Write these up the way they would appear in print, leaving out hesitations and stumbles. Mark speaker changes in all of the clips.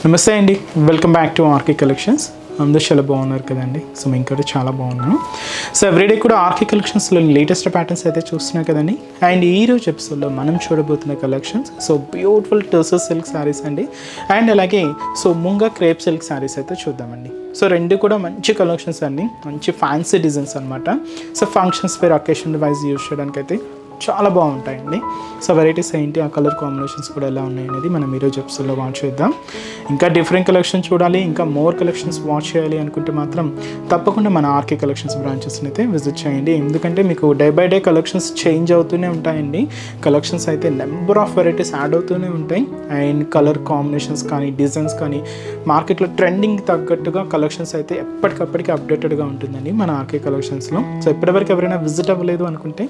Speaker 1: నమస్తే అండి, welcome back to RK collections. అందరూ చాలా బాగున్నారు కదండి. సో మేము కూడా చాలా బాగున్నాను. సో ఎవ్రీడే కూడా ఆర్కే కలెక్షన్స్లో లేటెస్ట్ ప్యాటర్న్స్ అయితే చూస్తున్నాం కదండి. అండ్ ఈరోజు ఎపిసోడ్లో మనం చూడబోతున్న collections so beautiful tussar silk saris అండి. అండ్ అలాగే so munga crepe silk saris అయితే చూద్దామండి. సో రెండు కూడా మంచి కలెక్షన్స్ అండి, మంచి ఫ్యాన్సీ డిజైన్స్ అనమాట. So functions wear occasion wise use చేయడానికి అయితే చాలా బాగుంటాయండి. సో వెరైటీస్ ఏంటి, ఆ కలర్ కాంబినేషన్స్ కూడా ఎలా ఉన్నాయి అనేది మనం ఈరోజు ఎపిసోడ్లో వాచ్ చేద్దాం. ఇంకా డిఫరెంట్ కలెక్షన్ చూడాలి, ఇంకా మోర్ కలెక్షన్స్ వాచ్ చేయాలి అనుకుంటే మాత్రం తప్పకుండా మన ఆర్కే కలెక్షన్స్ బ్రాంచెస్ని అయితే విజిట్ చేయండి. ఎందుకంటే మీకు day by day collections change అవుతూనే ఉంటాయండి. కలెక్షన్స్ అయితే నెంబర్ ఆఫ్ వెరైటీస్ యాడ్ అవుతూనే ఉంటాయి. అండ్ కలర్ కాంబినేషన్స్ కానీ డిజైన్స్ కానీ మార్కెట్లో ట్రెండింగ్ తగ్గట్టుగా కలెక్షన్స్ అయితే ఎప్పటికప్పటికి అప్డేటెడ్గా ఉంటుందండి మన ఆర్కే కలెక్షన్స్లో. సో ఇప్పటివరకు ఎవరైనా విజిట్ అవ్వలేదు అనుకుంటే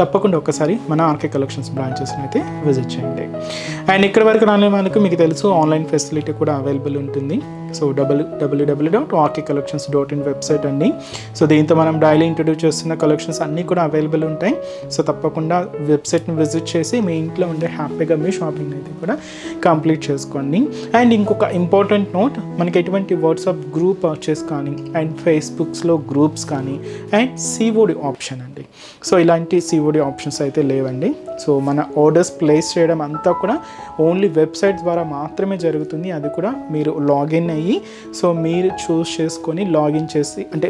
Speaker 1: తప్పకుండా ఒకసారి మన ఆర్కే కలెక్షన్స్ బ్రాంచెస్ని అయితే విజిట్ చేయండి. అండ్ ఇక్కడ వరకు రాని వాళ్ళకి మీకు తెలుసు ఆన్లైన్ ఫెసిలిటీ కూడా అవైలబుల్ ఉంటుంది. సో www.rkcollections.in వెబ్సైట్ అండి. సో దీంతో మనం డైలీ ఇంట్రడ్యూస్ చేస్తున్న కలెక్షన్స్ అన్నీ కూడా అవైలబుల్ ఉంటాయి. సో తప్పకుండా వెబ్సైట్ని విజిట్ చేసి మీ ఇంట్లో ఉండే హ్యాపీగా మీ షాపింగ్ అయితే కూడా కంప్లీట్ చేసుకోండి. అండ్ ఇంకొక ఇంపార్టెంట్ నోట్, మనకి ఎటువంటి వాట్సాప్ గ్రూప్ పర్చేస్ కానీ అండ్ ఫేస్బుక్స్లో గ్రూప్స్ కానీ అండ్ సిఓడి ఆప్షన్ అండి. సో ఇలాంటి సిఓడి ఆప్షన్స్ అయితే లేవండి. సో మన ఆర్డర్స్ ప్లేస్ చేయడం అంతా కూడా ఓన్లీ వెబ్సైట్ ద్వారా మాత్రమే జరుగుతుంది. అది కూడా మీరు లాగిన్ అయ్యి సో మీరు చూస్ చేసుకొని లాగిన్ చేసి, అంటే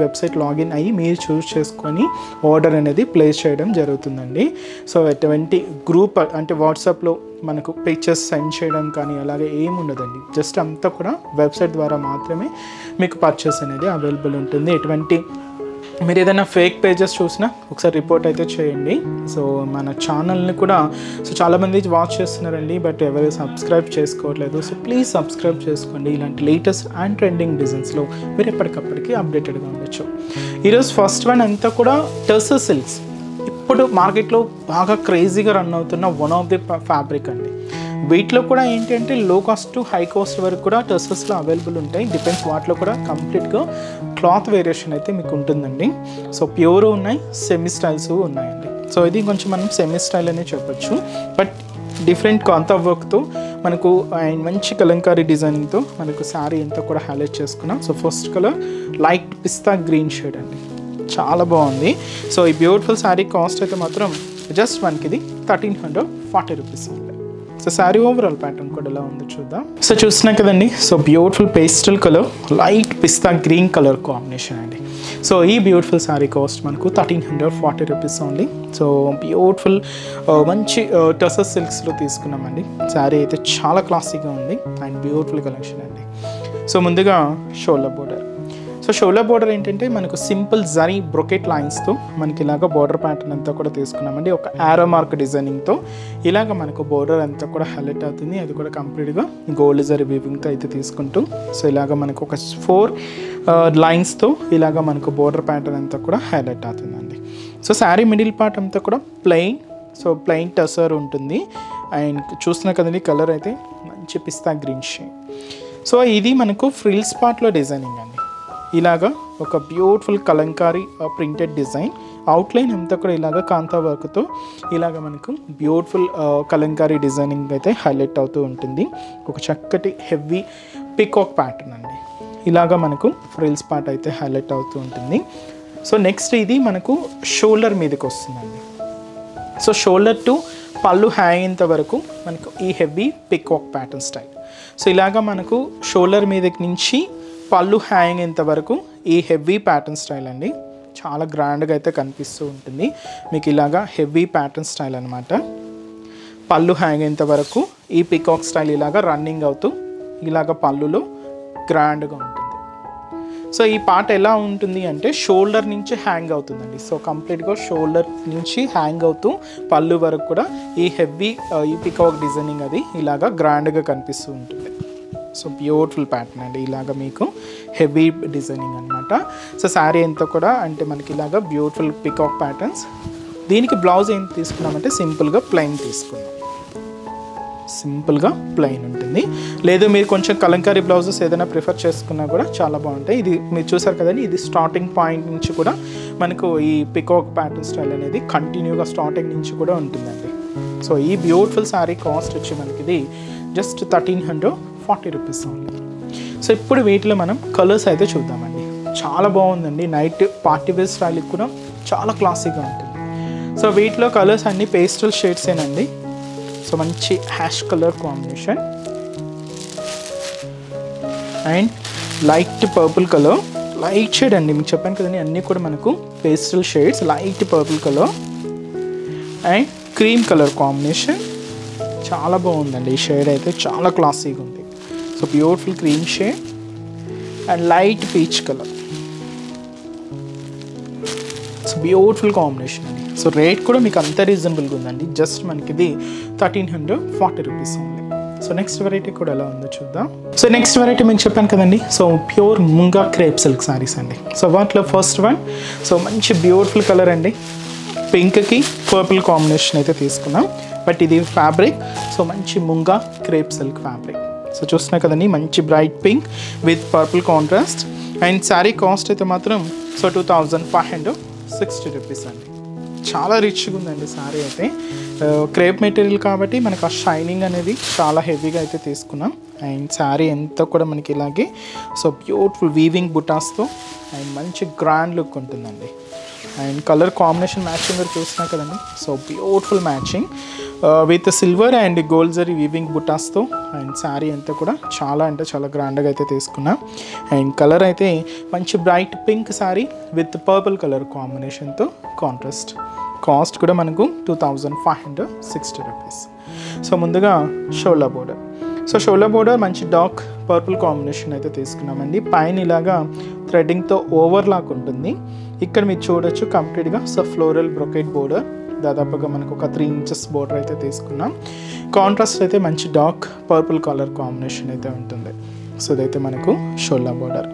Speaker 1: వెబ్సైట్ లాగిన్ అయ్యి మీరు చూస్ చేసుకొని ఆర్డర్ అనేది ప్లేస్ చేయడం జరుగుతుందండి. సో ఎటువంటి గ్రూప్ అంటే వాట్సాప్లో మనకు పిక్చర్స్ సెండ్ చేయడం కానీ అలాగే ఏముండదండి. జస్ట్ అంతా కూడా వెబ్సైట్ ద్వారా మాత్రమే మీకు పర్చేస్ అనేది అవైలబుల్ ఉంటుంది. ఎటువంటి మీరు ఏదైనా ఫేక్ పేజెస్ చూసినా ఒకసారి రిపోర్ట్ అయితే చేయండి. సో మన ఛానల్ని కూడా సో చాలామంది వాచ్ చేస్తున్నారండి, బట్ ఎవరు సబ్స్క్రైబ్ చేసుకోవట్లేదు. సో ప్లీజ్ సబ్స్క్రైబ్ చేసుకోండి. ఇలాంటి లేటెస్ట్ అండ్ ట్రెండింగ్ డిజైన్స్లో మీరు ఎప్పటికప్పటికి అప్డేటెడ్గా ఉండొచ్చు. ఈరోజు ఫస్ట్ వన్ అంతా కూడా టర్సర్ సిల్క్స్. ఇప్పుడు మార్కెట్లో బాగా క్రేజీగా రన్ అవుతున్న వన్ ఆఫ్ ది ఫ్యాబ్రిక్ అండి. వీటిలో కూడా ఏంటి అంటే లో కాస్ట్ టు హై కాస్ట్ వరకు కూడా టర్సర్స్లో అవైలబుల్ ఉంటాయి. డిపెండ్స్, వాటిలో కూడా కంప్లీట్గా క్లాత్ వేరియేషన్ అయితే మీకు ఉంటుందండి. సో ప్యూర్ ఉన్నాయి, సెమీ స్టైల్స్ ఉన్నాయండి. సో ఇది కొంచెం మనం సెమీ స్టైల్ అనే చెప్పొచ్చు, బట్ డిఫరెంట్ కాంతా వర్క్తో మనకు అండ్ మంచి కలంకారీ డిజైనింగ్తో మనకు శారీ అంతా కూడా హైలైట్ చేసుకున్నాం. So first colour light pista green shade అండి, చాలా బాగుంది. సో ఈ బ్యూటిఫుల్ శారీ కాస్ట్ అయితే మాత్రం జస్ట్ మనకి ఇది 1340 రూపీస్ ఉంది. సో శారీ ఓవరాల్ ప్యాటర్న్ కూడా ఎలా ఉందో చూద్దాం. సో చూస్తున్నాం కదండి. So beautiful pastel colour light pista green colour combination అండి. సో ఈ బ్యూటిఫుల్ శారీ కాస్ట్ మనకు 1340 రూపీస్ ఓన్లీ. సో బ్యూటిఫుల్ మంచి టర్సర్ సిల్క్స్లో తీసుకున్నామండి. శారీ అయితే చాలా క్లాసీగా ఉంది అండ్ బ్యూటిఫుల్ కలెక్షన్ అండి. సో ముందుగా shoulder border. So shoulder border ఏంటంటే మనకు సింపుల్ జరీ బ్రొకెట్ లైన్స్తో మనకి ఇలాగ బోర్డర్ ప్యాటర్న్ అంతా కూడా తీసుకున్నామండి. ఒక యారో మార్క్ డిజైనింగ్తో ఇలాగ మనకు బోర్డర్ అంతా కూడా హైలైట్ అవుతుంది. అది కూడా కంప్లీట్గా గోల్డ్ జరీ వీవింగ్తో అయితే తీసుకుంటూ సో ఇలాగ మనకు ఒక 4 లైన్స్తో ఇలాగ మనకు బోర్డర్ ప్యాటర్న్ అంతా కూడా హైలైట్ అవుతుందండి. సో శారీ మిడిల్ పార్ట్ అంతా కూడా ప్లెయిన్, సో ప్లెయిన్ టసర్ ఉంటుంది. అండ్ చూస్తున్నా కదండి కలర్ అయితే మంచి పిస్తా గ్రీన్ షేడ్. సో ఇది మనకు ఫ్రిల్స్ పార్ట్లో డిజైనింగ్ అండి. ఇలాగా ఒక beautiful Kalamkari printed design, outline అంతా కూడా ఇలాగ కాంతా వర్క్తో ఇలాగ మనకు బ్యూటిఫుల్ కలంకారీ డిజైనింగ్ అయితే హైలైట్ అవుతూ ఉంటుంది. ఒక చక్కటి హెవీ పికాక్ ప్యాటర్న్ అండి. ఇలాగ మనకు ఫ్రిల్స్ పార్ట్ అయితే హైలైట్ అవుతూ ఉంటుంది. సో నెక్స్ట్ ఇది మనకు షోల్డర్ మీదకి వస్తుందండి. సో షోల్డర్ టు పళ్ళు హ్యాంగ్ వరకు మనకు ఈ heavy peacock pattern style. So ఇలాగ మనకు షోల్డర్ మీదకి నుంచి పళ్ళు హ్యాంగ్ అయ్యేంత వరకు ఈ హెవీ ప్యాటర్న్ స్టైల్ అండి. చాలా గ్రాండ్గా అయితే కనిపిస్తూ ఉంటుంది మీకు. ఇలాగా హెవీ ప్యాటర్న్ స్టైల్ అనమాట. పళ్ళు హ్యాంగ్ అయ్యేంత వరకు ఈ పికాక్ స్టైల్ ఇలాగా రన్నింగ్ అవుతూ ఇలాగ పళ్ళులో గ్రాండ్గా ఉంటుంది. సో ఈ పార్ట్ ఎలా ఉంటుంది అంటే షోల్డర్ నుంచి హ్యాంగ్ అవుతుందండి. సో కంప్లీట్గా షోల్డర్ నుంచి హ్యాంగ్ అవుతూ పళ్ళు వరకు కూడా ఈ హెవీ ఈ పికాక్ డిజైనింగ్ అది ఇలాగా గ్రాండ్గా కనిపిస్తూ ఉంటుంది. సో బ్యూటిఫుల్ ప్యాటర్న్ అండి, ఇలాగ మీకు హెవీ డిజైనింగ్ అనమాట. సో శారీ అంతా కూడా అంటే మనకి ఇలాగ బ్యూటిఫుల్ పికాక్ ప్యాటర్న్స్. దీనికి బ్లౌజ్ ఏం తీసుకున్నామంటే సింపుల్గా ప్లెయిన్ తీసుకున్నాం. సింపుల్గా ప్లెయిన్ ఉంటుంది. లేదు మీరు కొంచెం కలంకారీ బ్లౌజెస్ ఏదైనా ప్రిఫర్ చేసుకున్నా కూడా చాలా బాగుంటాయి. ఇది మీరు చూసారు కదండి, ఇది స్టార్టింగ్ పాయింట్ నుంచి కూడా మనకు ఈ పికాక్ ప్యాటర్న్ స్టైల్ అనేది కంటిన్యూగా స్టార్టింగ్ నుంచి కూడా ఉంటుందండి. సో ఈ బ్యూటిఫుల్ శారీ కాస్ట్ వచ్చి మనకి ఇది జస్ట్ 1340 40 రూపీస్ ఓన్లీ. సో ఇప్పుడు వీటిలో మనం కలర్స్ అయితే చూద్దామండి. చాలా బాగుందండి, నైట్ పార్టీ వేర్ స్టైల్ కూడా చాలా క్లాసీగా ఉంటుంది. సో వీటిలో కలర్స్ అన్ని పేస్టల్ షేడ్సేనండి. సో మంచి ash colour combination and light purple colour, light shade అండి, మీకు చెప్పాను కదండి అన్నీ కూడా మనకు pastel shades, light purple colour and cream colour combination. చాలా బాగుందండి ఈ షేడ్ అయితే, చాలా క్లాసీగా ఉంది. So beautiful cream shade and light peach colour. So beautiful combination అండి. సో రేట్ కూడా మీకు అంత రీజనబుల్గా ఉందండి, జస్ట్ మనకి ఇది 1340 rupees only. So next variety కూడా ఎలా ఉందో చూద్దాం. సో నెక్స్ట్ వెరైటీ మీకు చెప్పాను కదండి, so pure munga crepe silk saris అండి. సో వాటిలో ఫస్ట్ వన్, సో మంచి బ్యూటిఫుల్ కలర్ అండి, పింక్కి పర్పుల్ కాంబినేషన్ అయితే తీసుకున్నాం. బట్ ఇది ఫ్యాబ్రిక్ సో మంచి munga crepe silk fabric. So చూస్తున్నా కదండి, మంచి bright pink with purple contrast. And sari cost అయితే మాత్రం సో 2560 రూపీస్ అండి. చాలా రిచ్గా ఉందండి శారీ అయితే. క్రేప్ మెటీరియల్ కాబట్టి మనకు ఆ షైనింగ్ అనేది చాలా హెవీగా అయితే తీసుకున్నాం. అండ్ శారీ అంతా కూడా మనకి ఇలాగే సో బ్యూటిఫుల్ వీవింగ్ బుటాస్తో అండ్ మంచి గ్రాండ్ లుక్ ఉంటుందండి. అండ్ కలర్ కాంబినేషన్ మ్యాచింగ్ కూడా చూస్తున్నా కదండి, so beautiful matching with silver and gold zari weaving బుటాస్తో. అండ్ శారీ అంతా కూడా చాలా అంటే చాలా గ్రాండ్గా అయితే తీసుకున్నాం. అండ్ కలర్ అయితే మంచి bright pink sari with purple colour కాంబినేషన్తో కాంట్రాస్ట్. కాస్ట్ కూడా మనకు 2560 రూపీస్. సో ముందుగా shola border. So shola border మంచి డార్క్ పర్పుల్ కాంబినేషన్ అయితే తీసుకున్నామండి. పైన ఇలాగా థ్రెడ్డింగ్తో ఓవర్లాక్ ఉంటుంది. ఇక్కడ మీరు చూడొచ్చు కంప్లీట్గా సో ఫ్లోరల్ బ్రొకెట్ బోర్డర్, దాదాపుగా మనకు ఒక 3 ఇంచెస్ బోర్డర్ అయితే తీసుకున్నాం. కాంట్రాస్ట్ అయితే మంచి డార్క్ పర్పుల్ కలర్ కాంబినేషన్ అయితే ఉంటుంది. సో ఇదైతే మనకు షోలా border.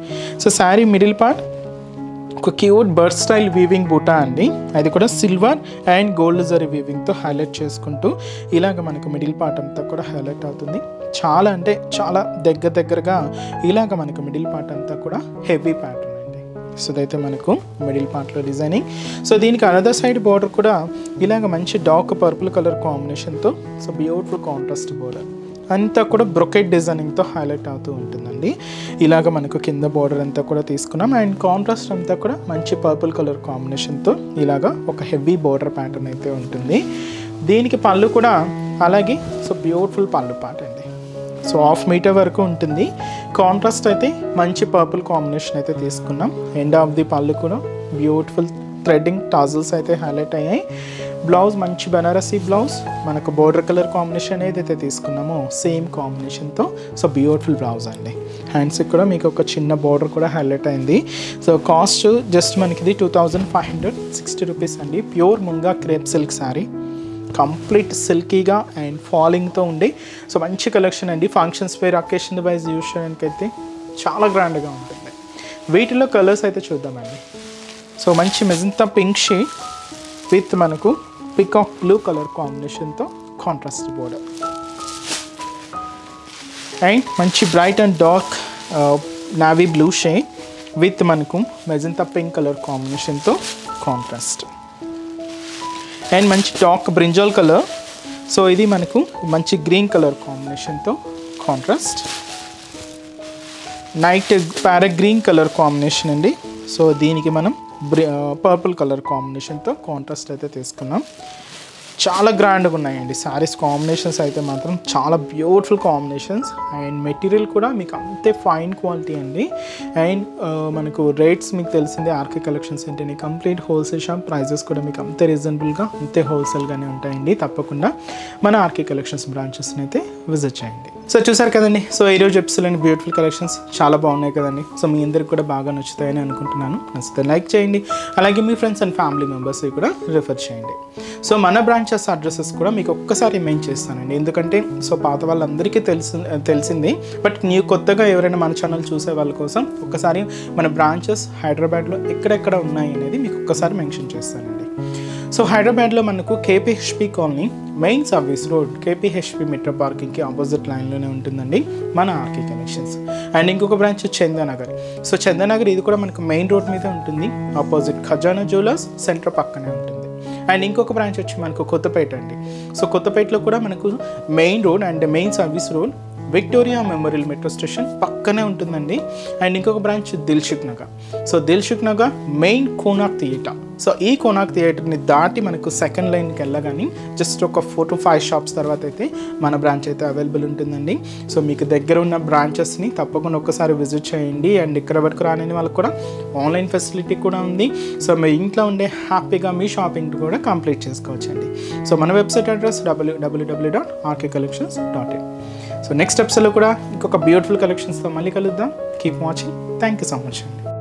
Speaker 1: So sari middle part ఒక cute bird style weaving buta అండి, అది కూడా సిల్వర్ అండ్ గోల్డ్ జరీ వీవింగ్తో హైలైట్ చేసుకుంటూ ఇలాగ మనకు మిడిల్ పార్ట్ అంతా కూడా హైలైట్ అవుతుంది. చాలా అంటే చాలా దగ్గరగా ఇలాగ మనకు మిడిల్ పార్ట్ అంతా కూడా హెవీ ప్యాటర్న్ అండి. సో ఇదైతే మనకు మిడిల్ పార్ట్లో డిజైనింగ్. సో దీనికి అనదర్ సైడ్ బార్డర్ కూడా ఇలాగ మంచి డార్క్ పర్పుల్ కలర్ కాంబినేషన్తో సో బ్యూటిఫుల్ కాంట్రాస్ట్ బార్డర్ అంతా కూడా బ్రొకెట్ డిజైనింగ్తో హైలైట్ అవుతూ ఉంటుందండి. ఇలాగ మనకు కింద బార్డర్ అంతా కూడా తీసుకున్నాం. అండ్ కాంట్రాస్ట్ అంతా కూడా మంచి పర్పుల్ కలర్ కాంబినేషన్తో ఇలాగా ఒక హెవీ బార్డర్ ప్యాటర్న్ అయితే ఉంటుంది. దీనికి పళ్ళు కూడా అలాగే సో బ్యూటిఫుల్ పళ్ళు పాట అండి. సో 1/2 మీటర్ వరకు ఉంటుంది. కాంట్రాస్ట్ అయితే మంచి పర్పుల్ కాంబినేషన్ అయితే తీసుకున్నాం. ఎండ్ ఆఫ్ ది పళ్ళు కూడా బ్యూటిఫుల్ థ్రెడ్డింగ్ టాజల్స్ అయితే హైలైట్ అయ్యాయి. బ్లౌజ్ మంచి బనారసీ బ్లౌజ్, మనకు బోర్డర్ కలర్ కాంబినేషన్ ఏదైతే తీసుకున్నామో సేమ్ కాంబినేషన్తో సో బ్యూటిఫుల్ బ్లౌజ్ అండి. హ్యాండ్స్కి కూడా మీకు ఒక చిన్న బార్డర్ కూడా హైలైట్ అయింది. సో కాస్ట్ జస్ట్ మనకి ఇది 2560 రూపీస్ అండి. Pure munga crepe silk sari, complete సిల్కీగా అండ్ ఫాలింగ్తో ఉండి సో మంచి కలెక్షన్ అండి. Functions wear occasion wise use చేయడానికి అయితే చాలా గ్రాండ్గా ఉంటుంది. వీటిలో కలర్స్ అయితే చూద్దామండి. సో మంచి మెజంతా పింక్ షేడ్ విత్ మనకు పికాక్ బ్లూ కలర్ కాంబినేషన్తో కాంట్రాస్ట్ బోర్డర్ అండ్ మంచి bright and dark navy blue shade with మనకు మెజంతా పింక్ కలర్ కాంబినేషన్తో కాంట్రాస్ట్ అండ్ మంచి డార్క్ బ్రింజాల్ కలర్. సో ఇది మనకు మంచి గ్రీన్ కలర్ కాంబినేషన్తో contrast, night parrot green colour combination అండి. సో దీనికి మనం పర్పుల్ కలర్ కాంబినేషన్తో కాంట్రాస్ట్ అయితే తీసుకున్నాం. చాలా గ్రాండ్గా ఉన్నాయండి శారీస్ కాంబినేషన్స్ అయితే మాత్రం చాలా బ్యూటిఫుల్ కాంబినేషన్స్. అండ్ మెటీరియల్ కూడా మీకు అంతే ఫైన్ క్వాలిటీ అండి. అండ్ మనకు రేట్స్ మీకు తెలిసిందే, ఆర్కే కలెక్షన్స్ ఏంటంటే కంప్లీట్ హోల్సేల్ షాప్, ప్రైజెస్ కూడా మీకు అంతే రీజనబుల్గా అంతే హోల్సేల్గానే ఉంటాయండి. తప్పకుండా మన ఆర్కే కలెక్షన్స్ బ్రాంచెస్ని అయితే విజిట్ చేయండి. సో చూసారు కదండి, సో ఈరోజు ఎపిసోడ్లోని బ్యూటిఫుల్ కలెక్షన్స్ చాలా బాగున్నాయి కదండి. సో మీ అందరికి కూడా బాగా నచ్చుతాయని అనుకుంటున్నాను. నచ్చితే లైక్ చేయండి, అలాగే మీ ఫ్రెండ్స్ అండ్ ఫ్యామిలీ మెంబర్స్కి కూడా రిఫర్ చేయండి. సో మన బ్రాంచెస్ అడ్రసెస్ కూడా మీకు ఒక్కసారి మెయిన్ చేస్తానండి, ఎందుకంటే సో పాత వాళ్ళందరికీ తెలిసింది, బట్ కొత్తగా ఎవరైనా మన ఛానల్ చూసే వాళ్ళ కోసం ఒక్కసారి మన బ్రాంచెస్ హైదరాబాద్లో ఎక్కడెక్కడ ఉన్నాయి అనేది మీకు ఒక్కసారి మెన్షన్ చేస్తానండి. సో హైదరాబాద్లో మనకు KPHB colony main service road KPHB metro పార్కింగ్కి ఆపోజిట్ లైన్లోనే ఉంటుందండి మన ఆర్కే కలెక్షన్స్. అండ్ ఇంకొక బ్రాంచ్ చందానగర్. సో చందానగర్ ఇది కూడా మనకు మెయిన్ రోడ్ మీద ఉంటుంది, ఆపోజిట్ ఖజానా జ్యువెలర్స్ సెంటర్ పక్కనే ఉంటుంది. అండ్ ఇంకొక బ్రాంచ్ వచ్చి మనకు కొత్తపేట అండి. సో కొత్తపేటలో కూడా మనకు main road and main service road Victoria memorial metro station పక్కనే ఉంటుందండి. అండ్ ఇంకొక branch Dilsukh Nagar. So Dilsukh Nagar main Konark theatre. So ఈ కోనార్క్ థియేటర్ని దాటి మనకు సెకండ్ లైన్కి వెళ్ళగానే జస్ట్ ఒక 4 to 5 షాప్స్ తర్వాత అయితే మన బ్రాంచ్ అయితే అవైలబుల్ ఉంటుందండి. సో మీకు దగ్గర ఉన్న బ్రాంచెస్ని తప్పకుండా ఒక్కసారి విజిట్ చేయండి. అండ్ ఇక్కడ వరకు రాని వాళ్ళకి కూడా ఆన్లైన్ ఫెసిలిటీ కూడా ఉంది. సో మీ ఇంట్లో ఉండే హ్యాపీగా మీ షాపింగ్ కూడా కంప్లీట్ చేసుకోవచ్చండి. సో మన website address www.rkcollections.in. So next ఎపిసోడ్లో కూడా ఇంకొక బ్యూటిఫుల్ కలెక్షన్స్తో మళ్ళీ కలుద్దాం. Keep watching. Thank you so much అండి.